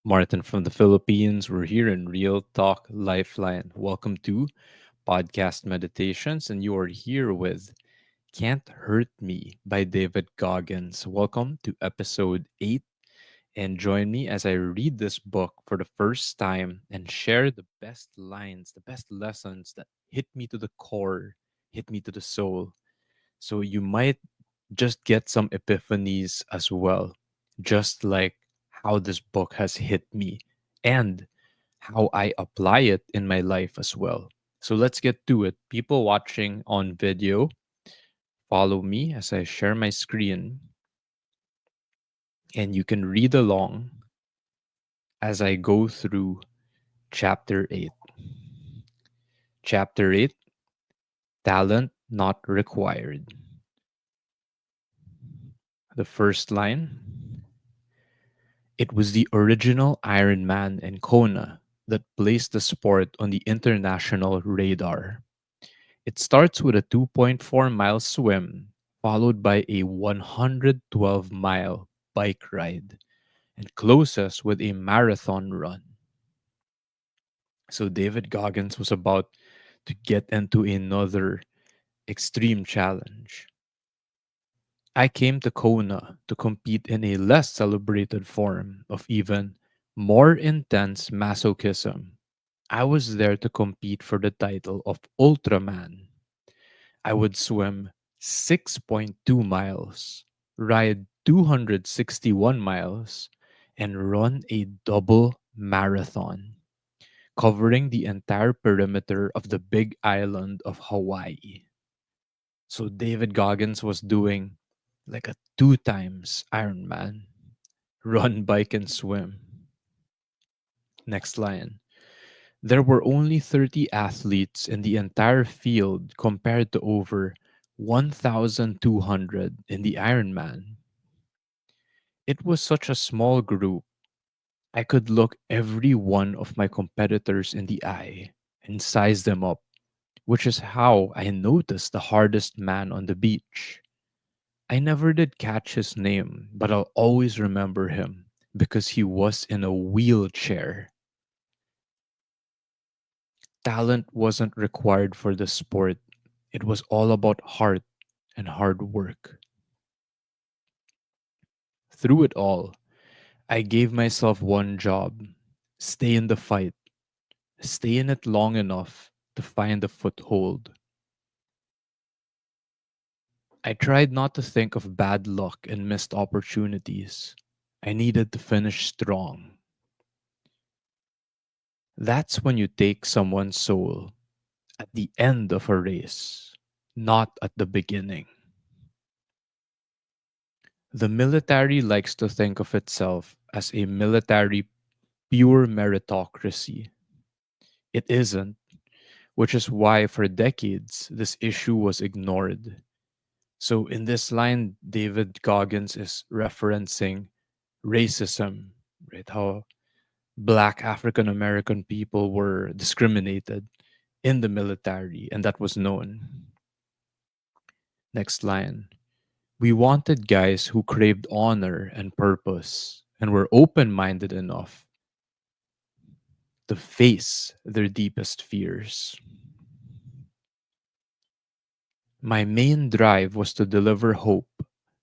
Martin from the Philippines. We're here in Real Talk Lifeline. Welcome to Podcast Meditations, and you are here with Can't Hurt Me by David Goggins. Welcome to Episode 8, and join me as I read this book for the first time and share the best lines, the best lessons that hit me to the core, hit me to the soul. So you might just get some epiphanies as well, just like how this book has hit me and how I apply it in my life as well. So let's get to it. People watching on video, follow me as I share my screen and you can read along as I go through chapter 8. Chapter 8, Talent Not Required. The first line: it was the original Ironman and Kona that placed the sport on the international radar. It starts with a 2.4-mile swim, followed by a 112-mile bike ride, and closes with a marathon run. So David Goggins was about to get into another extreme challenge. I came to Kona to compete in a less celebrated form of even more intense masochism. I was there to compete for the title of Ultraman. I would swim 6.2 miles, ride 261 miles, and run a double marathon, covering the entire perimeter of the big island of Hawaii. So David Goggins was doing like a two times Ironman: run, bike, and swim. Next line. There were only 30 athletes in the entire field compared to over 1,200 in the Ironman. It was such a small group. I could look every one of my competitors in the eye and size them up, which is how I noticed the hardest man on the beach. I never did catch his name, but I'll always remember him because he was in a wheelchair. Talent wasn't required for the sport, it was all about heart and hard work. Through it all, I gave myself one job: stay in the fight, stay in it long enough to find a foothold. I tried not to think of bad luck and missed opportunities. I needed to finish strong. That's when you take someone's soul at the end of a race, not at the beginning. The military likes to think of itself as a military pure meritocracy. It isn't, which is why for decades this issue was ignored. So in this line, David Goggins is referencing racism, right? How black African American people were discriminated in the military, and that was known. Next line. We wanted guys who craved honor and purpose and were open minded enough to face their deepest fears. My main drive was to deliver hope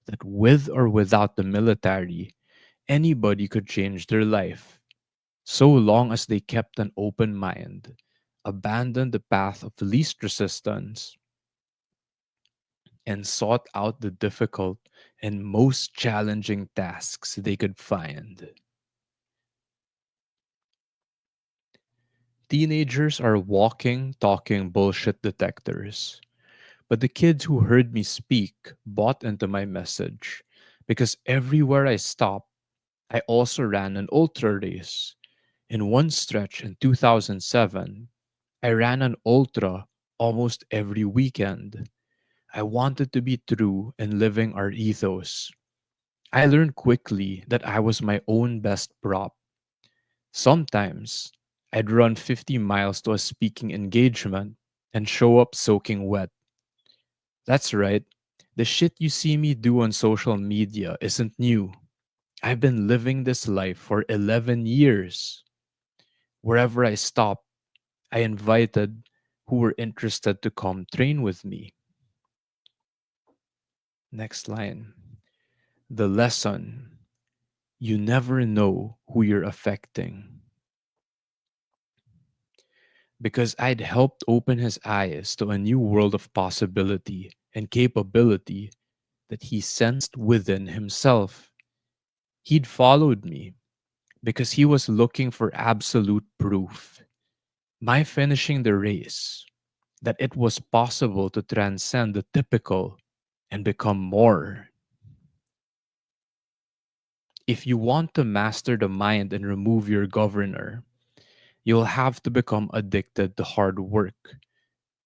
that with or without the military, anybody could change their life, so long as they kept an open mind, abandoned the path of least resistance, and sought out the difficult and most challenging tasks they could find. Teenagers are walking, talking bullshit detectors. But the kids who heard me speak bought into my message because everywhere I stopped, I also ran an ultra race. In one stretch in 2007, I ran an ultra almost every weekend. I wanted to be true in living our ethos. I learned quickly that I was my own best prop. Sometimes I'd run 50 miles to a speaking engagement and show up soaking wet. That's right, the shit you see me do on social media isn't new. I've been living this life for 11 years. Wherever I stopped, I invited who were interested to come train with me. Next line. The lesson: you never know who you're affecting. Because I'd helped open his eyes to a new world of possibility and capability that he sensed within himself. He'd followed me because he was looking for absolute proof. My finishing the race, that it was possible to transcend the typical and become more. If you want to master the mind and remove your governor, you'll have to become addicted to hard work.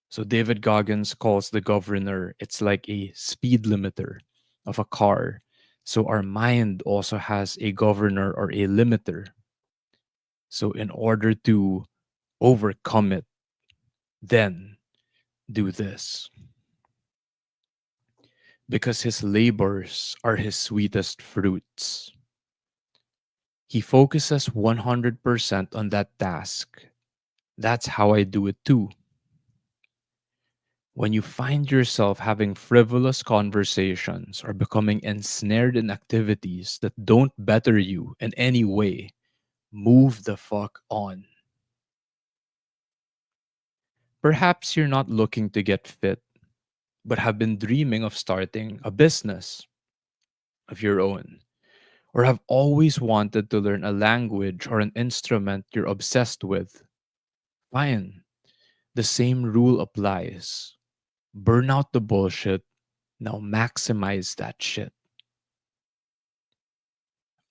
So David Goggins calls the governor, it's like a speed limiter of a car. So our mind also has a governor or a limiter. So in order to overcome it, then do this. Because his labors are his sweetest fruits. He focuses 100% on that task. That's how I do it too. When you find yourself having frivolous conversations or becoming ensnared in activities that don't better you in any way, move the fuck on. Perhaps you're not looking to get fit, but have been dreaming of starting a business of your own, or have always wanted to learn a language or an instrument you're obsessed with. Fine, the same rule applies. Burn out the bullshit, now maximize that shit.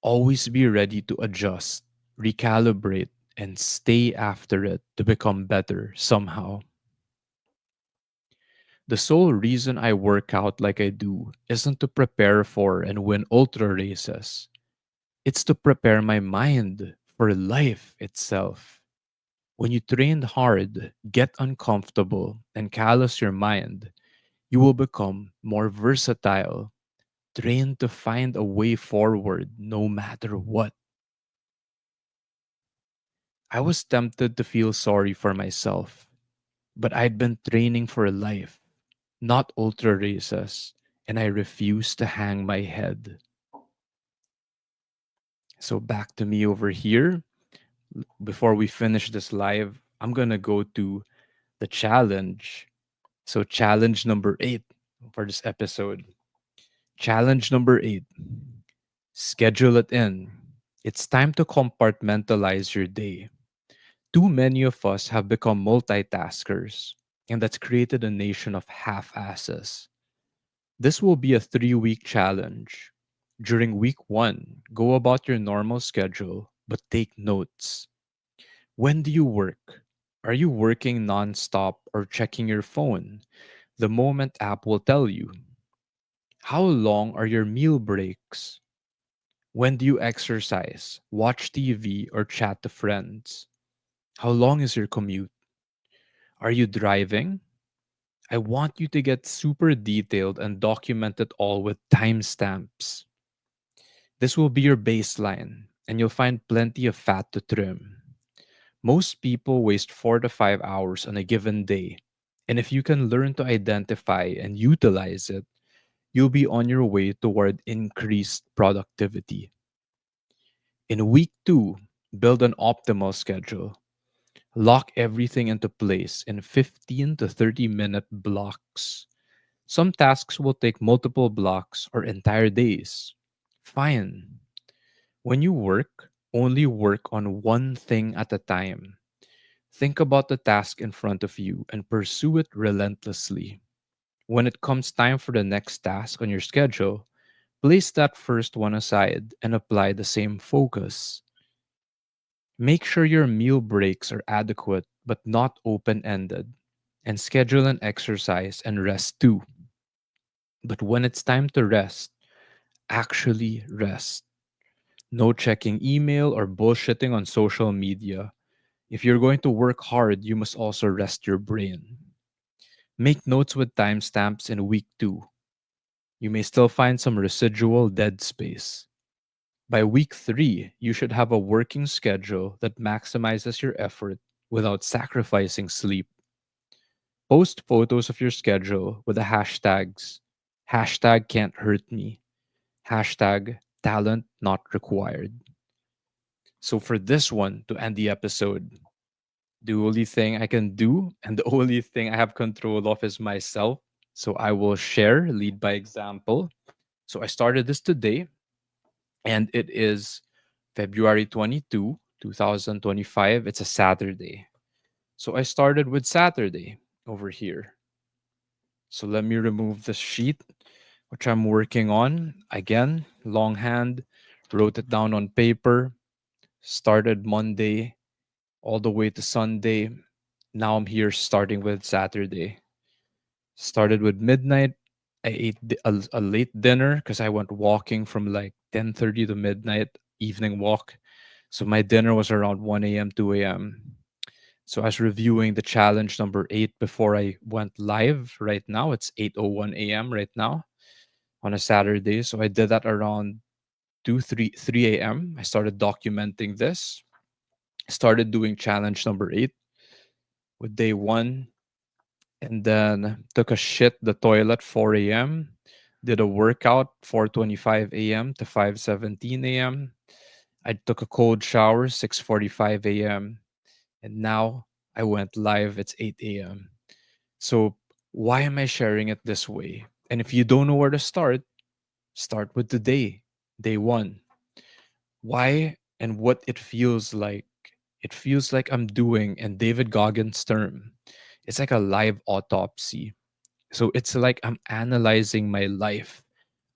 Always be ready to adjust, recalibrate, and stay after it to become better somehow. The sole reason I work out like I do isn't to prepare for and win ultra races. It's to prepare my mind for life itself. When you train hard, get uncomfortable, and callous your mind, you will become more versatile, trained to find a way forward no matter what. I was tempted to feel sorry for myself, but I'd been training for life, not ultra races, and I refused to hang my head. So back to me over here. Before we finish this live, I'm gonna go to the challenge. So challenge number 8 for this episode. Challenge number 8. Schedule it in. It's time to compartmentalize your day. Too many of us have become multitaskers, and that's created a nation of half asses. This will be a 3-week challenge. During week 1, go about your normal schedule, but take notes. When do you work? Are you working nonstop or checking your phone? The moment app will tell you. How long are your meal breaks? When do you exercise, watch TV, or chat to friends? How long is your commute? Are you driving? I want you to get super detailed and document it all with timestamps. This will be your baseline, and you'll find plenty of fat to trim. Most people waste 4 to 5 hours on a given day, and if you can learn to identify and utilize it, you'll be on your way toward increased productivity. In week 2, build an optimal schedule. Lock everything into place in 15 to 30-minute blocks. Some tasks will take multiple blocks or entire days. Fine. When you work, only work on one thing at a time. Think about the task in front of you and pursue it relentlessly. When it comes time for the next task on your schedule, place that first one aside and apply the same focus. Make sure your meal breaks are adequate but not open ended, and schedule an exercise and rest too. But when it's time to rest, actually rest. No checking email or bullshitting on social media. If you're going to work hard, you must also rest your brain. Make notes with timestamps in week 2. You may still find some residual dead space. By week 3, you should have a working schedule that maximizes your effort without sacrificing sleep. Post photos of your schedule with the hashtags hashtag can't hurt me, hashtag talent not required. So, for this one, to end the episode, the only thing I can do and the only thing I have control of is myself. So, I will share, lead by example. So, I started this today, and it is February 22, 2025. It's a Saturday. So, I started with Saturday over here. So, let me remove the sheet which I'm working on. Again, longhand, wrote it down on paper, started Monday all the way to Sunday. Now I'm here starting with Saturday. Started with midnight. I ate a late dinner because I went walking from like 10:30 to midnight, evening walk. So my dinner was around 1 a.m., 2 a.m. So I was reviewing the challenge number 8 before I went live. Right now it's 8:01 a.m. right now on a Saturday. So I did that around 2, 3 a.m. I started documenting this. Started doing challenge number 8 with day 1, and then took a shit the toilet 4 a.m. Did a workout 4:25 a.m. to 5:17 a.m. I took a cold shower 6:45 a.m. and now I went live. It's 8 a.m. So why am I sharing it this way? And if you don't know where to start with the day 1. Why and what it feels like. It feels like I'm doing, in David Goggins' term, it's like a live autopsy. So it's like I'm analyzing my life.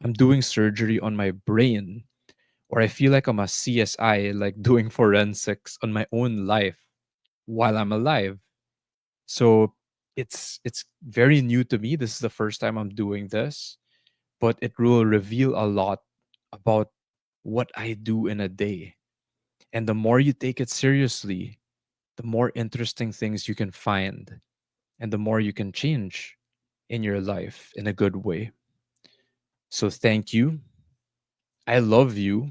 I'm doing surgery on my brain, or I feel like I'm a CSI, like doing forensics on my own life while I'm alive. So it's very new to me. This is the first time I'm doing this, but it will reveal a lot about what I do in a day. And the more you take it seriously, the more interesting things you can find and the more you can change in your life in a good way. So thank you. I love you.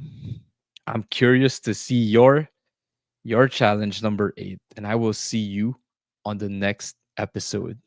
I'm curious to see your challenge number 8, and I will see you on the next episode.